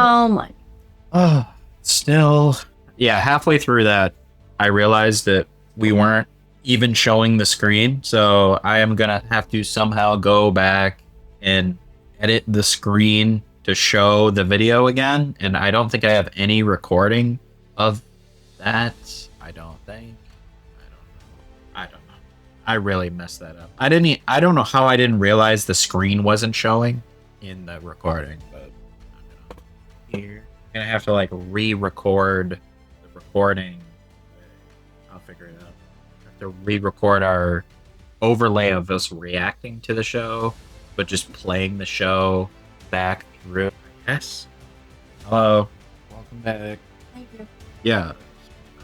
Oh my. Still, yeah, halfway through that, I realized that we weren't even showing the screen. So I am going to have to somehow go back and edit the screen to show the video again. And I don't think I have any recording of that. I don't think. I don't know. I really messed that up. I don't know how I didn't realize the screen wasn't showing in the recording, but here. I'm gonna have to like re-record the recording. I'll figure it out. I have to re-record our overlay of us reacting to the show, but just playing the show back through. Yes. Hello. Welcome back. Thank you. Yeah.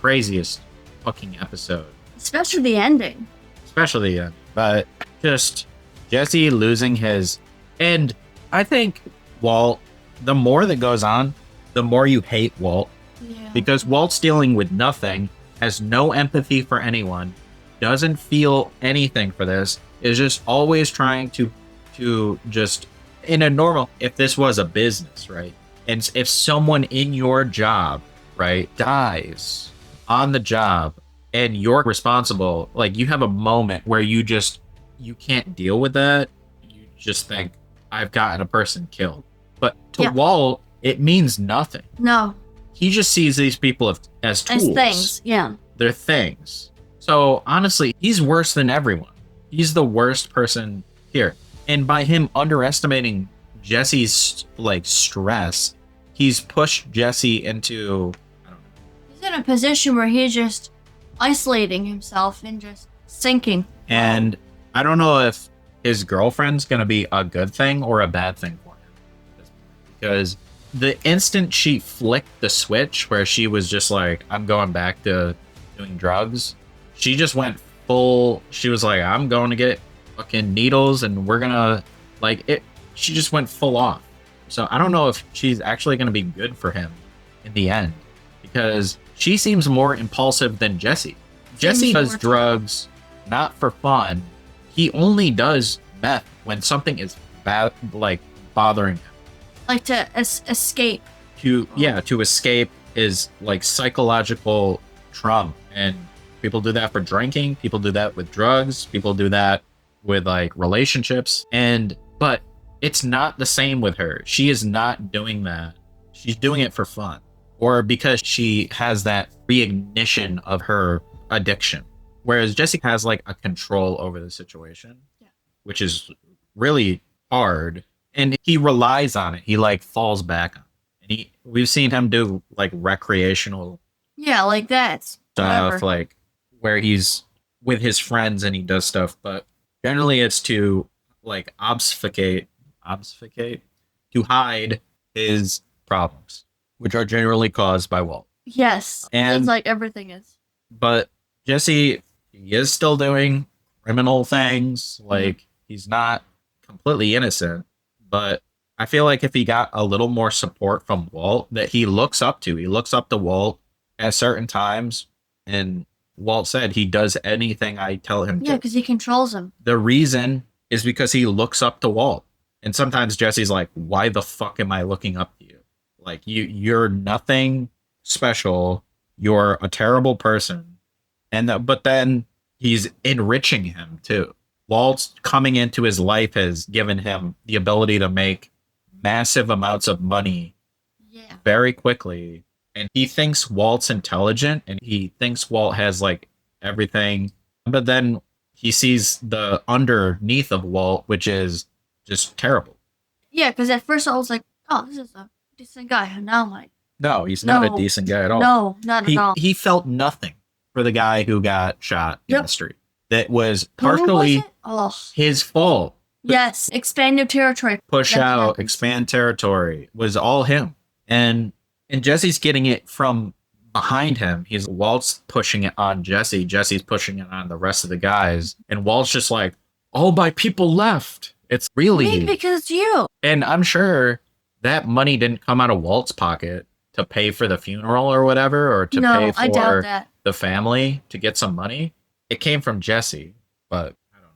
Craziest fucking episode. Especially the ending. Especially the end. But just Jesse losing his. And I think Walt, the more that goes on, the more you hate Walt. Yeah. Because Walt's dealing with nothing, has no empathy for anyone, doesn't feel anything for this, is just always trying to just, in a normal, if this was a business, right? And if someone in your job, right, dies on the job and you're responsible, like you have a moment where you can't deal with that. You just think, I've gotten a person killed. But to Walt, it means nothing. No. He just sees these people as tools. As things, yeah. They're things. So honestly, he's worse than everyone. He's the worst person here. And by him underestimating Jesse's like stress, he's pushed Jesse into, I don't know. He's in a position where he's just isolating himself and just sinking. And I don't know if his girlfriend's gonna be a good thing or a bad thing for him. Because the instant she flicked the switch where she was just like, I'm going back to doing drugs, she just went full, she was like, I'm going to get fucking needles and we're gonna, like, it, she just went full off. So I don't know if she's actually gonna be good for him in the end, because she seems more impulsive than Jesse. Jesse does drugs not for fun. He only does meth when something is bad, like bothering him. Like to escape. To escape is like psychological trauma. And people do that for drinking. People do that with drugs. People do that with like relationships. But it's not the same with her. She is not doing that. She's doing it for fun. Or because she has that reignition of her addiction. Whereas Jesse has like a control over the situation, which is really hard. And he relies on it. He like falls back on it. And we've seen him do like recreational like that stuff, like where he's with his friends and he does stuff, but generally it's to like obfuscate, to hide his problems, which are generally caused by Walt. Yes. And it's like everything is. But Jesse, he is still doing criminal things. Like he's not completely innocent. But I feel like if he got a little more support from Walt that he looks up to Walt at certain times. And Walt said he does anything I tell him to. Yeah, because he controls him. The reason is because he looks up to Walt. And sometimes Jesse's like, why the fuck am I looking up to you? Like, you're nothing special. You're a terrible person. But then he's enriching him too. Walt's coming into his life has given him the ability to make massive amounts of money very quickly. And he thinks Walt's intelligent and he thinks Walt has like everything. But then he sees the underneath of Walt, which is just terrible. Yeah, because at first I was like, oh, this is a decent guy. And now I'm like, no, he's not a decent guy at all. No, not at all. He felt nothing for the guy who got shot in the street. That was partially his fault. Yes, expand your territory. Push out, expand territory was all him. And Jesse's getting it from behind him. Walt's pushing it on Jesse. Jesse's pushing it on the rest of the guys. And Walt's just like, all my people left. It's really maybe because it's you. And I'm sure that money didn't come out of Walt's pocket to pay for the funeral or whatever, or to pay for I doubt that. The family to get some money. It came from Jesse, but I don't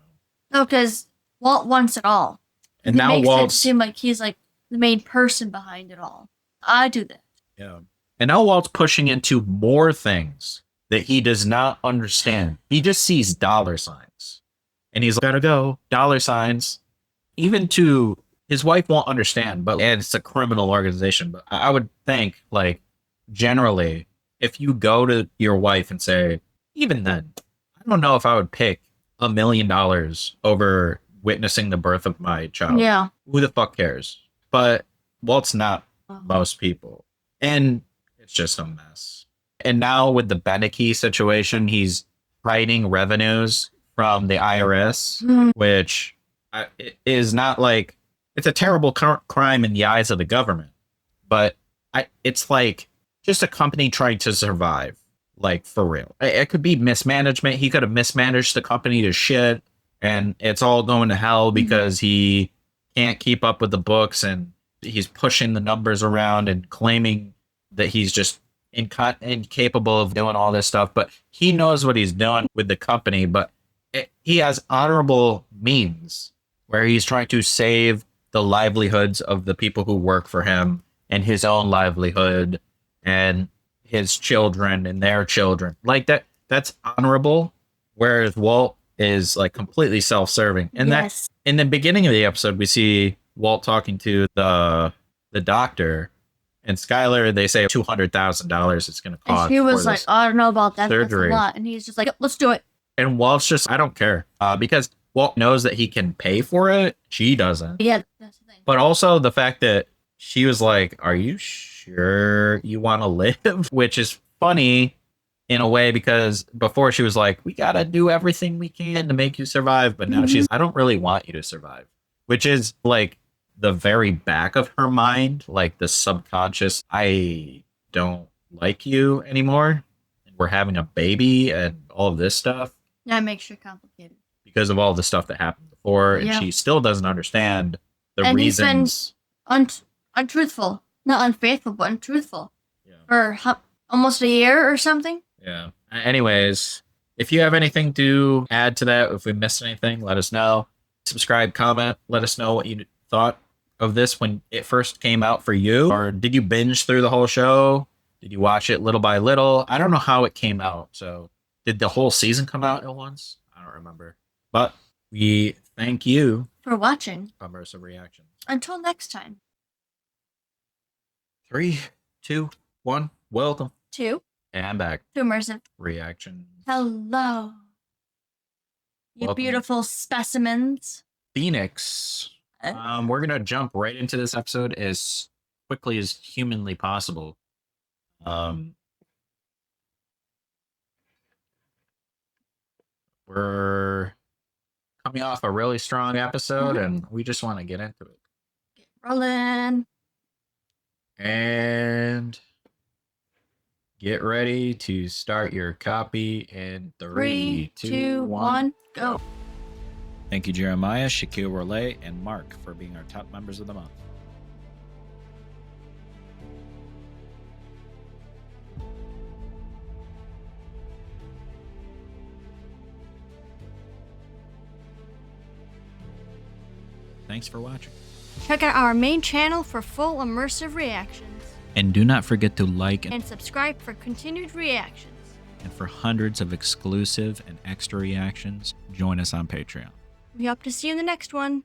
know. No, because Walt wants it all. And now Walt Walt seem like he's like the main person behind it all. I do that. Yeah. And now Walt's pushing into more things that he does not understand. He just sees dollar signs. And he's like, gotta go, dollar signs. Even to his wife won't understand, but and it's a criminal organization. But I would think, like, generally, if you go to your wife and say, even then, I don't know if I would pick $1 million over witnessing the birth of my child. Yeah. Who the fuck cares? But Walt's not most people. And it's just a mess. And now with the Beneke situation, he's hiding revenues from the IRS, which is not like, it's a terrible crime in the eyes of the government. But it's like just a company trying to survive, like for real. It could be mismanagement. He could have mismanaged the company to shit, and it's all going to hell because he can't keep up with the books, and he's pushing the numbers around and claiming that he's just incapable of doing all this stuff. But he knows what he's doing with the company, but he has honorable means where he's trying to save the livelihoods of the people who work for him and his own livelihood and his children and their children. Like that's honorable, whereas Walt is like completely self-serving. And Yes. that in the beginning of the episode, we see Walt talking to the doctor, and Skylar, they say $200,000 it's going to cost. And he was like, I don't know about that. surgery. That's a lot. And he's just like, let's do it. And Walt's just, I don't care. Because Walt knows that he can pay for it. She doesn't. Yeah, that's the thing. But also the fact that she was like, are you sure you want to live? Which is funny in a way, because before she was like, we got to do everything we can to make you survive. But now she's, I don't really want you to survive, which is like the very back of her mind, like the subconscious, I don't like you anymore. And we're having a baby and all of this stuff. That makes it complicated. Because of all the stuff that happened before. And Yeah. she still doesn't understand the And reasons. Untruthful. Not unfaithful, but untruthful. Yeah. For almost a year or something. Yeah. Anyways, if you have anything to add to that, if we missed anything, let us know. Subscribe, comment, let us know what you thought of this when it first came out for you. Or did you binge through the whole show? Did you watch it little by little? I don't know how it came out. So did the whole season come out at once? I don't remember. But we thank you For watching. Immersive Reactions. Until next time. 3, 2, 1. Welcome. 2. And I'm back. To Immersive. Reaction. Hello. You Welcome. beautiful specimens. Phoenix. We're gonna jump right into this episode as quickly as humanly possible. We're coming off a really strong episode, and we just want to get into it. Get rolling. And get ready to start your copy in 3, 2, 1. Go. Thank you, Jeremiah, Shaquille Rolay, and Mark for being our top members of the month. Thanks for watching. Check out our main channel for full immersive reactions. And do not forget to like And subscribe for continued reactions. and for hundreds of exclusive and extra reactions, join us on Patreon. We hope to see you in the next one.